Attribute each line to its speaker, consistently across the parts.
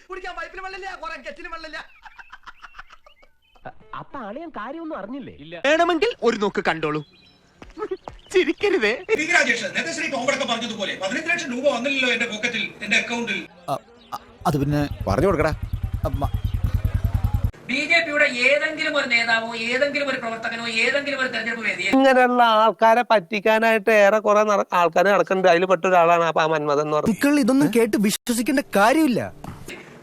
Speaker 1: കുടിക്കാൻ പൈപ്പിന് വെള്ളമില്ല, കുറെ കെറ്റിന് വെള്ളമില്ല.
Speaker 2: അപ്പൊ അളിയൻ കാര്യമൊന്നും അറിഞ്ഞില്ലേ?
Speaker 1: വേണമെങ്കിൽ ഒരു നോക്ക് കണ്ടോളൂ, ചിരിക്കരുതേ.
Speaker 3: രാജേഷ് നേതശ്രീ കോമ്പടൊക്കെ പറഞ്ഞതുപോലെ 15 ലക്ഷം രൂപ വന്നില്ലല്ലോ എന്റെ പോക്കറ്റിൽ, എന്റെ അക്കൗണ്ടിൽ.
Speaker 4: അത് പിന്നെ പറഞ്ഞു കൊടുക്കടാ.
Speaker 3: ബിജെപിയുടെ ഏതെങ്കിലും ഒരു നേതാവോ ഏതെങ്കിലും ഒരു പ്രവർത്തകനോ ഏതെങ്കിലും ഒരു തെരഞ്ഞെടുപ്പ് വേദിയിൽ
Speaker 5: ഇങ്ങനെയുള്ള ആൾക്കാരെ പറ്റിക്കാനായിട്ട് ഏറെ കുറെ ആൾക്കാർ നടക്കുന്നുണ്ട്. അതിൽ പെട്ട ഒരാളാണ് ആ മന്മഥൻ എന്ന് പറഞ്ഞത്.
Speaker 4: ഇതൊന്നും കേട്ട് വിശ്വസിക്കേണ്ട കാര്യമില്ല.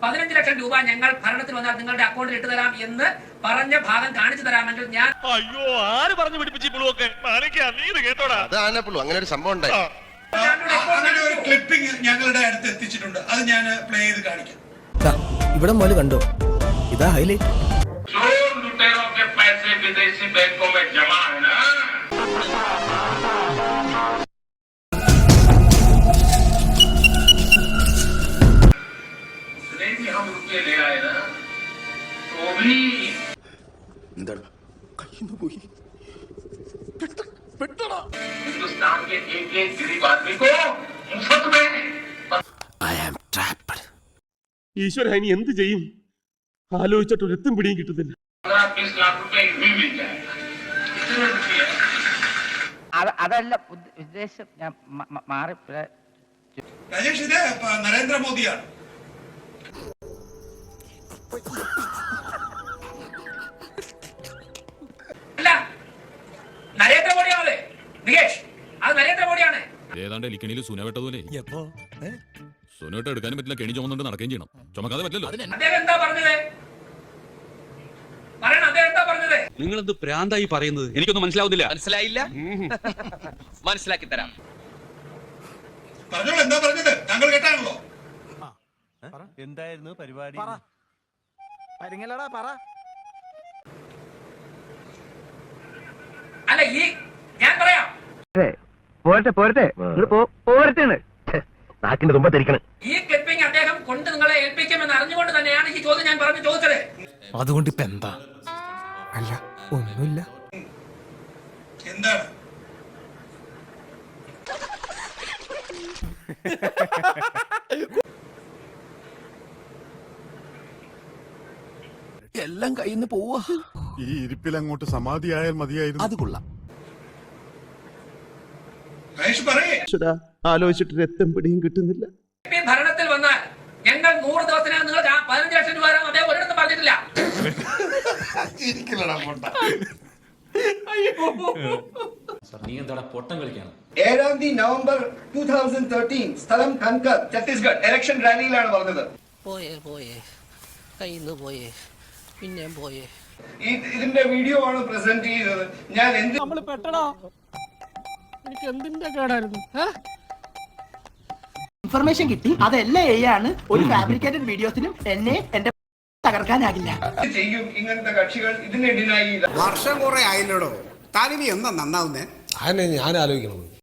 Speaker 3: 15 ലക്ഷം രൂപ ഞങ്ങൾ ഭരണത്തിൽ വന്നാൽ നിങ്ങളുടെ അക്കൗണ്ടിൽ ഇട്ടു തരാം എന്ന് പറഞ്ഞ ഭാഗം കാണിച്ചു തരാമെങ്കിൽ ഞാൻ
Speaker 1: അങ്ങനെ ഒരു സംഭവം ഉണ്ടായി.
Speaker 3: അങ്ങനെ ഒരു ക്ലിപ്പിംഗ് ഞങ്ങളുടെ അടുത്ത് എത്തിച്ചിട്ടുണ്ട്. അത് ഞാൻ പ്ലേ ചെയ്ത് കാണിക്കാം.
Speaker 4: ഇവിടെ മോല് കണ്ടോ, ഇതാ ഹൈലൈറ്റ്.
Speaker 3: വിദേശി ബാങ്കോ में जमा है ना, उसने भी हम रुपये ले आए ना, तो भी हिंदुस्तान के एक गरीब आदमी को मुफ्त में
Speaker 6: ഈശ്വര ഇനി എന്ത് ചെയ്യും? ആലോചിച്ചിട്ട് ഒരെത്തും പിടിയും കിട്ടുന്നില്ല.
Speaker 3: 15 लाख रुपए भी मिल जाएगा. इतने रुपये
Speaker 7: അതല്ല ഉദ്ദേശം. ഞാൻ മാറി.
Speaker 3: രാജേഷ്, ഇത് നരേന്ദ്രമോദിയാണ്. അല്ല, നരേന്ദ്രമോദിയാണ് നികേഷ്, അത് നരേന്ദ്രമോദിയാണ്.
Speaker 8: ഏതാണ്ട് എലിക്കണിയിൽ സുന വെട്ടതുപോലെ സുനോട്ട് എടുക്കാനും പറ്റില്ല, കെണി ചുമന്നുകൊണ്ട് നടക്കുകയും ചെയ്യണം. ചുമക്കാതെ പറ്റില്ലല്ലോ.
Speaker 3: അദ്ദേഹം എന്താ പറഞ്ഞത്? പറയണം, അദ്ദേഹം എന്താ പറഞ്ഞത്?
Speaker 8: നിങ്ങളെന്ത് പ്രാന്തായി പറയുന്നത്? എനിക്കൊന്നും മനസ്സിലാവുന്നില്ല.
Speaker 1: മനസ്സിലായില്ല? മനസ്സിലാക്കി തരാം.
Speaker 3: പറഞ്ഞോളൂ, എന്താ പറഞ്ഞത്? താങ്കൾ കേട്ടാണല്ലോ.
Speaker 5: എന്തായിരുന്നു പരിപാടി?
Speaker 3: അല്ല, ഈ ഞാൻ പറയാം,
Speaker 2: പോരട്ടെ നാക്കിന്റെ തുമ്പത്തിരിക്കണം.
Speaker 3: ഈ ക്ലിപ്പിംഗ് അദ്ദേഹം കൊണ്ട് നിങ്ങളെ ഏൽപ്പിക്കുമെന്ന് അറിഞ്ഞുകൊണ്ട് തന്നെയാണ് ഈ ചോദ്യം ഞാൻ പറഞ്ഞു ചോദിച്ചത്.
Speaker 4: അതുകൊണ്ട് ഇപ്പൊ എന്താ? അല്ല, ഒന്നുമില്ല.
Speaker 3: എന്താണ്?
Speaker 4: എല്ലാം കയ്യിന്ന് പോവാ.
Speaker 9: ഈ ഇരിപ്പിൽ അങ്ങോട്ട് സമാധിയായാൽ മതിയായിരുന്നു.
Speaker 4: അത് കൊള്ളാം.
Speaker 3: മഹേഷ് പറയേ.
Speaker 6: ആലോചിച്ചിട്ട് ഒരെത്തും പിടിയും കിട്ടുന്നില്ല.
Speaker 3: ഭരണത്തിൽ വന്നാൽ ഞങ്ങൾ 100 ദിവസത്തിനകം നിങ്ങൾ 15 ലക്ഷം രൂപ തരാം. അദ്ദേഹം ഒരിടത്തും പറഞ്ഞിട്ടില്ല.
Speaker 8: നീ എന്താടാ പൊട്ടം കളിക്കാണ്?
Speaker 1: 7 നവംബർ 2013 സ്ഥലം ഖൻകർ, ഛത്തീസ്ഗഡ്. ഇലക്ഷൻ റാലിയിലാണ് പറഞ്ഞത്.
Speaker 7: പോയേ കയ്യിന്ന് പോയേ, പിന്നെ പോയേ.
Speaker 1: ഇതിന്റെ വീഡിയോ ആണ് പ്രസന്റ് ചെയ്തത്. ഞാൻ എന്ത്
Speaker 7: എനിക്ക് എന്തിന്റെ കേടായിരുന്നു?
Speaker 10: ഇൻഫർമേഷൻ കിട്ടി. അതെല്ലാം ആണ് ഒരു ഫാബ്രിക്കേറ്റഡ് വീഡിയോസിനും എന്നെ എന്റെ തകർക്കാനാകില്ല.
Speaker 1: ചെയ്യും ഇങ്ങനത്തെ കക്ഷികൾ ഇതിനെ ഡിനൈ ചെയ്ത.
Speaker 4: വർഷം കുറെ ആയില്ലോടോ, താനിനി എന്നാ നന്നാവുന്നേ? ഞാൻ ആലോചിക്കണം.